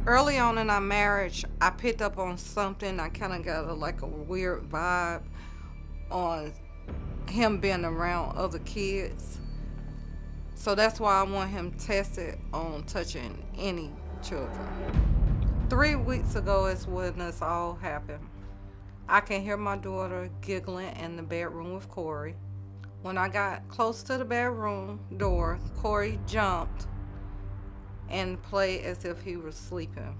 Early on in our marriage, I picked up on something. I kind of got like a weird vibe on him being around other kids. So that's why I want him tested on touching any children. 3 weeks ago is when this all happened. I can hear my daughter giggling in the bedroom with Corey. When I got close to the bedroom door, Corey jumped and played as if he was sleeping.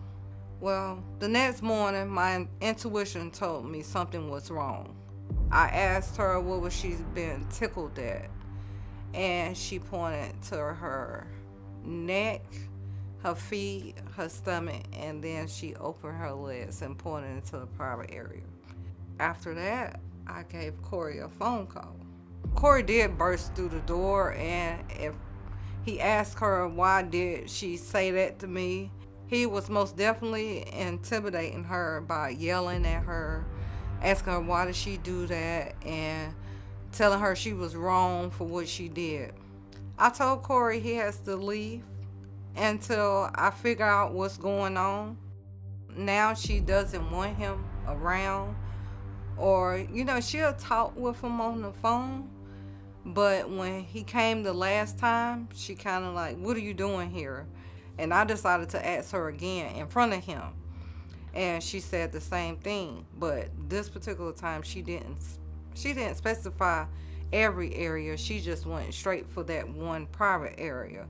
Well, the next morning, my intuition told me something was wrong. I asked her what was she been tickled at, and she pointed to her neck, her feet, her stomach, and then she opened her legs and pointed into the private area. After that, I gave Corey a phone call. Corey did burst through the door, and if he asked her why did she say that to me, he was most definitely intimidating her by yelling at her, asking her why did she do that, and telling her she was wrong for what she did. I told Corey he has to leave until I figure out what's going on. Now she doesn't want him around, or she'll talk with him on the phone, but when he came the last time, she kind of like, what are you doing here? And I decided to ask her again in front of him, and she said the same thing, but this particular time she didn't specify every area. She just went straight for that one private area.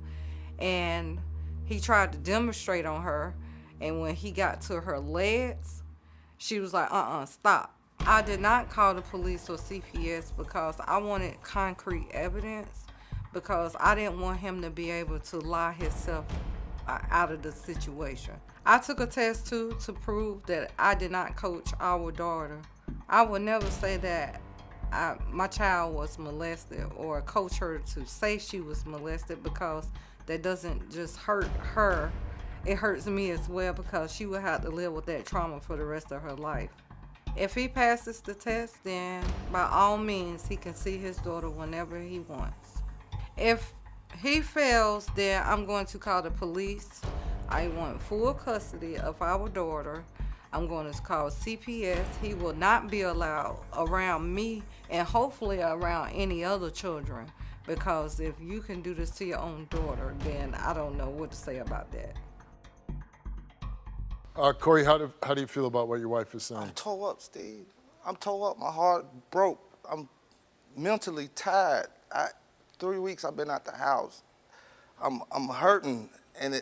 And he tried to demonstrate on her, and when he got to her legs, she was like, stop. I did not call the police or CPS because I wanted concrete evidence, because I didn't want him to be able to lie himself out of the situation. I took a test too to prove that I did not coach our daughter. I would never say that my child was molested or coach her to say she was molested, because that doesn't just hurt her. It hurts me as well, because she will have to live with that trauma for the rest of her life. If he passes the test, then by all means, he can see his daughter whenever he wants. If he fails, then I'm going to call the police. I want full custody of our daughter. I'm going to call CPS. He will not be allowed around me, and hopefully around any other children, because if you can do this to your own daughter, then I don't know what to say about that. Corey, how do you feel about what your wife is saying? I'm tore up, Steve. I'm tore up. My heart broke. I'm mentally tired. 3 weeks I've been out the house. I'm hurting, and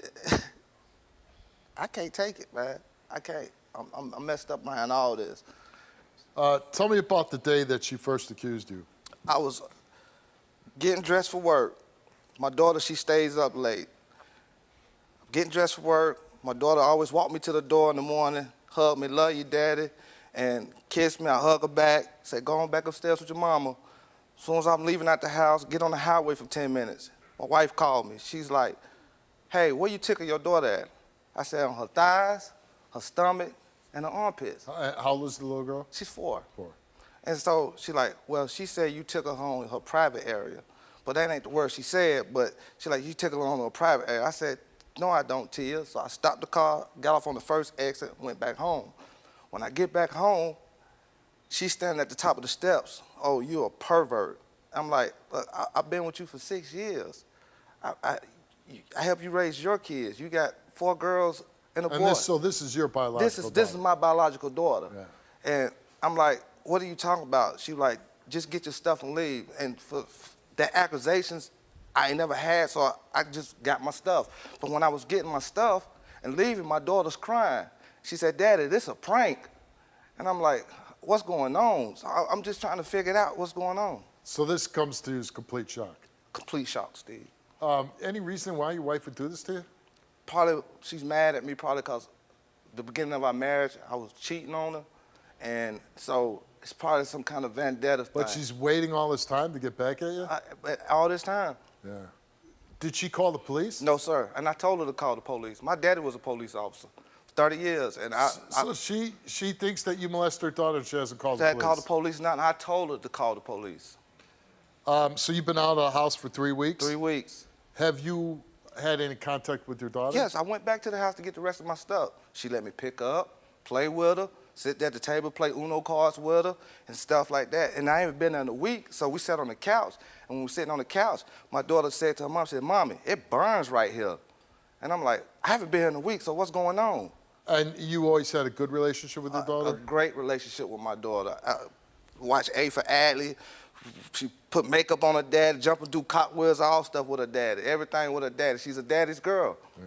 I can't take it, man. I can't. I'm messed up behind all this. Tell me about the day that she first accused you. I was getting dressed for work. My daughter, she stays up late. Getting dressed for work. My daughter always walked me to the door in the morning, hug me, love you, daddy, and kiss me. I hug her back, say, go on back upstairs with your mama. As soon as I'm leaving out the house, get on the highway for 10 minutes. My wife called me. She's like, hey, where you tickle your daughter at? I said, on her thighs, her stomach, and her armpits. How old is the little girl? She's 4. 4. And so she's like, well, she said you took her home in her private area. But that ain't the word she said, but she's like, you took her home in her private area. I said, no, I don't, Tia. So I stopped the car, got off on the first exit, went back home. When I get back home, she's standing at the top of the steps. Oh, you're a pervert. I'm like, look, I've been with you for 6 years. I helped you raise your kids. You got 4 girls and a boy. So this is your biological daughter? This is my biological daughter. Yeah. And I'm like, what are you talking about? She like, just get your stuff and leave. And for the accusations, I ain't never had, so I just got my stuff. But when I was getting my stuff and leaving, my daughter's crying. She said, Daddy, this a prank. And I'm like, what's going on? So I'm just trying to figure it out, what's going on. So this comes to you as complete shock? Complete shock, Steve. Any reason why your wife would do this to you? Probably she's mad at me, probably because the beginning of our marriage, I was cheating on her. And so it's probably some kind of vendetta thing. But she's waiting all this time to get back at you? All this time. Yeah. Did she call the police? No, sir. And I told her to call the police. My daddy was a police officer, 30 years. And So she thinks that you molested her daughter and she hasn't called the police? She called the police, and I told her to call the police. So you've been out of the house for 3 weeks? 3 weeks. Have you had any contact with your daughter? Yes, I went back to the house to get the rest of my stuff. She let me pick up, play with her, sit at the table, play Uno cards with her, and stuff like that. And I ain't been there in a week, so we sat on the couch. And when we were sitting on the couch, my daughter said to her mom, she said, "Mommy, it burns right here." And I'm like, I haven't been here in a week, so what's going on? And you always had a good relationship with your daughter? A great relationship with my daughter. I watched A for Adley. She put makeup on her dad, jumping through cartwheels, all stuff with her daddy. Everything with her daddy. She's a daddy's girl. Yeah.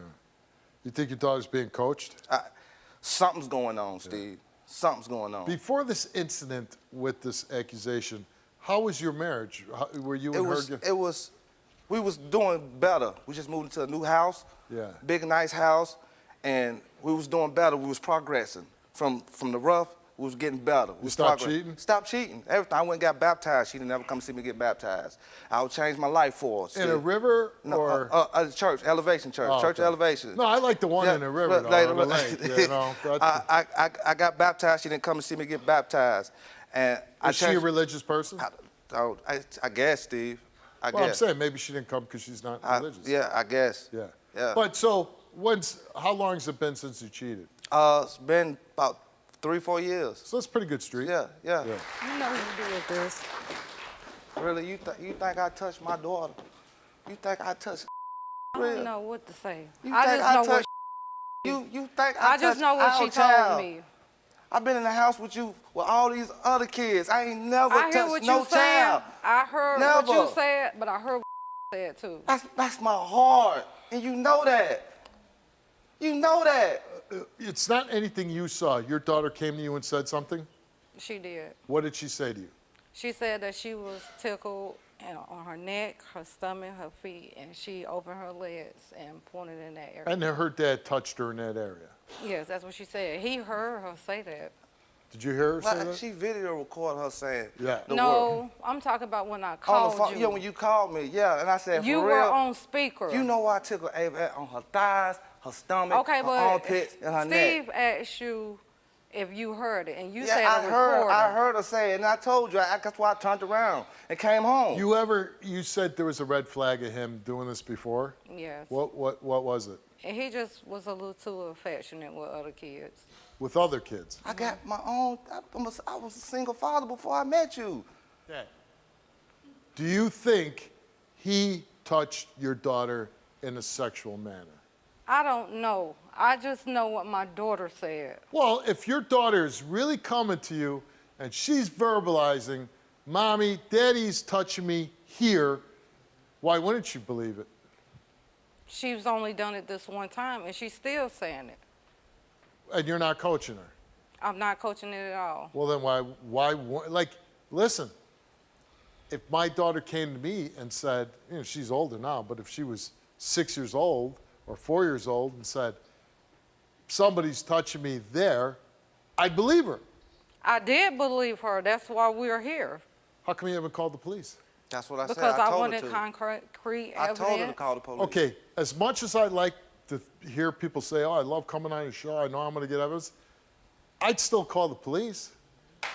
You think your daughter's being coached? Something's going on, Steve. Yeah. Something's going on. Before this incident with this accusation, how was your marriage? Were you and her? We was doing better. We just moved into a new house. Yeah. Big, nice house. And we was doing better. We was progressing. From the rough, we was getting better. You stopped cheating? Stopped cheating. Everything. I went and got baptized. She didn't ever come see me get baptized. I would change my life for her. In a river or? A church, Elevation Church. Oh, Church okay. Elevation. No, I like the one in the river, though, on the lake. You know, I got baptized. She didn't come and see me get baptized. And Is she a religious person? I guess, Steve. I guess. I'm saying maybe she didn't come because she's not religious. Yeah, I guess. Yeah. But so, how long has it been since you cheated? It's been about 3-4 years. So that's a pretty good streak. Yeah. You know what you do with this. Really, you think I touched my daughter? You think I touched? I don't know what to say. You I think just know what. You think I just know what she told me. I've been in the house with you with all these other kids. I ain't never I hear touched what no you saying. child. I heard Never. what you said, but I heard what you said too. That's my heart, and you know that. You know that. It's not anything you saw. Your daughter came to you and said something? She did. What did she say to you? She said that she was tickled on her neck, her stomach, her feet, and she opened her legs and pointed in that area. And her dad touched her in that area? Yes, that's what she said. He heard her say that. Did you hear her say that? She video recorded her saying the word. No, I'm talking about when I called on the phone, you. Yeah, when you called me, yeah, and I said, you for were real, on speaker. You know why I tickled Ava on her thighs, her stomach, her armpits, and her neck. Steve asked you if you heard it, and you yeah, said I heard her say it, and I told you, that's why I turned around and came home. You said there was a red flag of him doing this before? Yes. What was it? And he just was a little too affectionate with other kids. With other kids? I got my own, I was a single father before I met you. Yeah. Do you think he touched your daughter in a sexual manner? I don't know. I just know what my daughter said. Well, if your daughter is really coming to you and she's verbalizing, "Mommy, Daddy's touching me here," why wouldn't you believe it? She's only done it this one time, and she's still saying it. And you're not coaching her? I'm not coaching it at all. Well, then like, listen, if my daughter came to me and said, she's older now, but if she was 6 years old or 4 years old and said, "Somebody's touching me there," I'd believe her. I did believe her. That's why we're here. How come you haven't called the police? That's what I said. Because I told wanted her to. concrete evidence. I told her to call the police. Okay, as much as I like to hear people say, "Oh, I love coming on your show, I know I'm going to get evidence," I'd still call the police.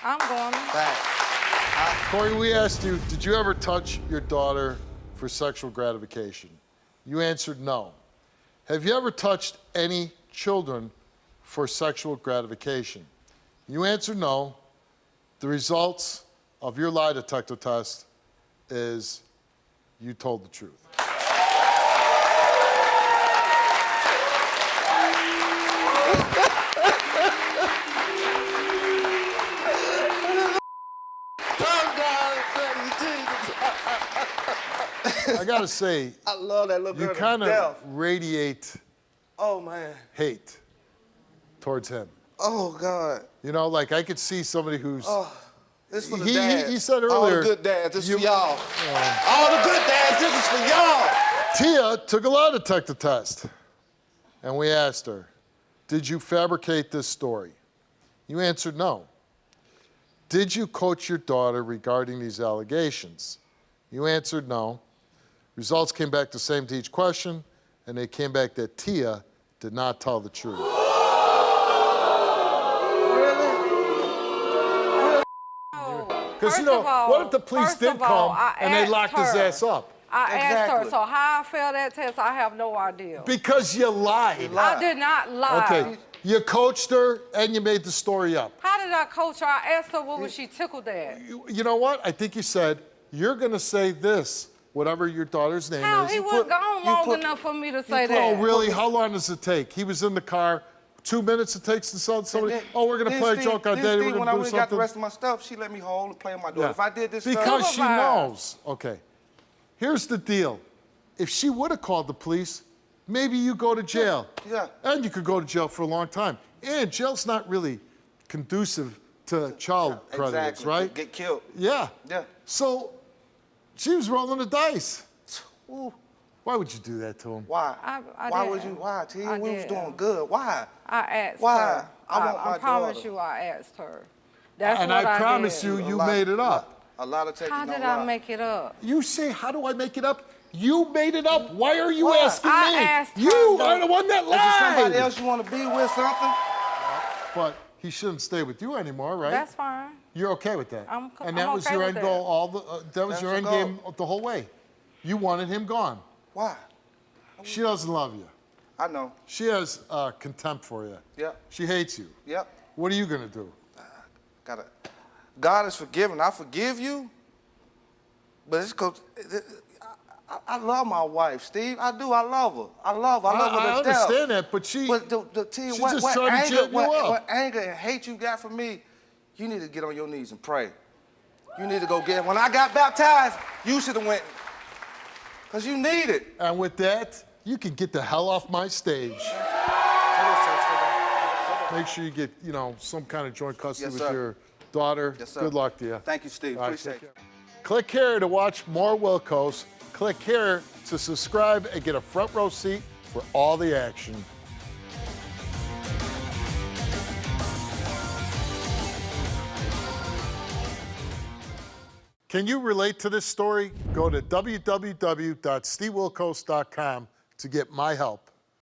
I'm going. Thanks. Corey, we asked you, did you ever touch your daughter for sexual gratification? You answered no. Have you ever touched any children for sexual gratification? You answered no. The results of your lie detector test is you told the truth. I gotta say, I love that little girl. You kind of radiate hate towards him. Oh, God. You know, like I could see somebody who's... This for the dads. He said earlier... All the good dads, this is for y'all. All the good dads, this is for y'all. Tia took a lie detector test. And we asked her, did you fabricate this story? You answered no. Did you coach your daughter regarding these allegations? You answered no. Results came back the same to each question, and they came back that Tia did not tell the truth. Really? Because, what if the police did come and they locked his ass up? I asked her, Exactly. so how I failed that test, I have no idea. Because you lied. I did not lie. Okay, you coached her and you made the story up. How did I coach her? I asked her what was she tickled at. You know what? I think you said, you're going to say this, whatever your daughter's name How? is. He wasn't gone long enough for me to say that. Oh, really? How long does it take? He was in the car. 2 minutes it takes to sell somebody. Oh, we're going to play a joke on Daddy. We're going to do when I went and got the something. rest of my stuff, she let me hold and play with my daughter. Yeah. If I did this Because stuff, she knows. Okay. Here's the deal. If she would have called the police, maybe you go to jail. Yeah. And you could go to jail for a long time. And jail's not really conducive to child predators, exactly. right? Get killed. Yeah. Yeah. So she was rolling the dice. Ooh. Why would you do that to him? Why? I Why didn't. would you? Why, T? I We was did. doing good. Why? I asked Why? her. I want my I promise daughter. you I asked her. That's And what I promise did. you made it up. A lot of takers How don't did I lie. make it up? You say, how do I make it up? You made it up. Why are you Why? asking I me? asked her, You though. are the one that Is there somebody lied. else you want to be with, something? But he shouldn't stay with you anymore, right? That's fine. You're okay with that? I'm And that was okay your with end goal. That was That's your the end goal. game the whole way. You wanted him gone. Why? She doesn't love you. I know. She has contempt for you. Yep. She hates you. Yep. What are you gonna do? God is forgiving. I forgive you. But it's because I love my wife, Steve. I do. I love her. I love her. I love her I to death. understand that, but she. But she's what just trying to anger, jet you up. what anger and hate you got for me, you need to get on your knees and pray. You need to go get. When I got baptized, you should have went. Because you need it. And with that, you can get the hell off my stage. Make sure you get, some kind of joint custody Yes, with sir. your daughter. Yes, sir. Good luck to you. Thank you, Steve. All right, Appreciate take it. care. Click here to watch more Wilkos. Click here to subscribe and get a front row seat for all the action. Can you relate to this story? Go to www.stevewilkos.com to get my help.